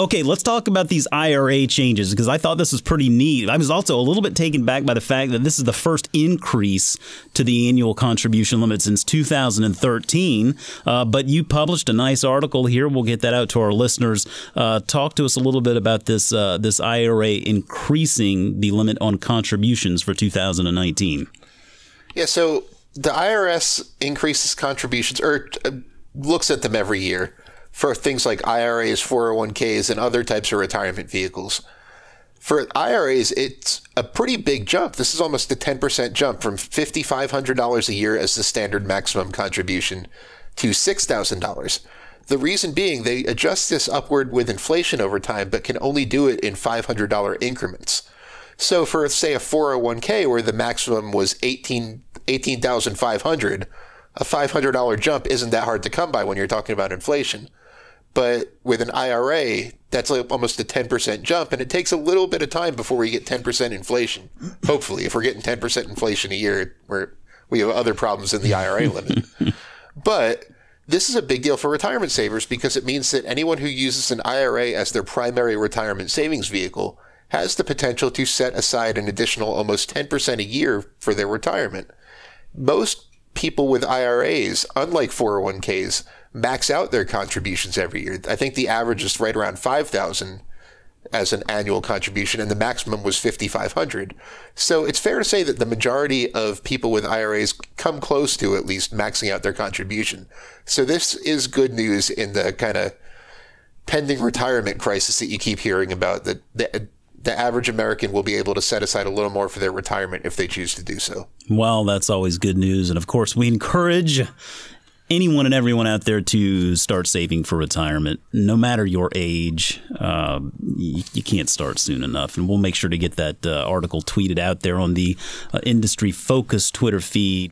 Okay, let's talk about these IRA changes, because I thought this was pretty neat. I was also a little bit taken back by the fact that this is the first increase to the annual contribution limit since 2013. But you published a nice article here. We'll get that out to our listeners. Talk to us a little bit about this IRA increasing the limit on contributions for 2019. Yeah, so the IRS increases contributions, or looks at them every year, for things like IRAs, 401ks, and other types of retirement vehicles. For IRAs, it's a pretty big jump. This is almost a 10% jump from $5,500 a year as the standard maximum contribution to $6,000. The reason being, they adjust this upward with inflation over time, but can only do it in $500 increments. So for, say, a 401k where the maximum was $18,500, a $500 jump isn't that hard to come by when you're talking about inflation. But with an IRA, that's like almost a 10% jump, and it takes a little bit of time before we get 10% inflation. Hopefully, if we're getting 10% inflation a year, we have other problems in the IRA limit. But this is a big deal for retirement savers, because it means that anyone who uses an IRA as their primary retirement savings vehicle has the potential to set aside an additional almost 10% a year for their retirement. Most people with IRAs, unlike 401ks, max out their contributions every year. I think the average is right around $5,000 as an annual contribution, and the maximum was $5,500. So it's fair to say that the majority of people with IRAs come close to at least maxing out their contribution. So this is good news in the kind of pending retirement crisis that you keep hearing about, that the average American will be able to set aside a little more for their retirement if they choose to do so. Well, that's always good news. And of course, we encourage anyone and everyone out there to start saving for retirement, no matter your age. You can't start soon enough. And we'll make sure to get that article tweeted out there on the Industry Focus Twitter feed.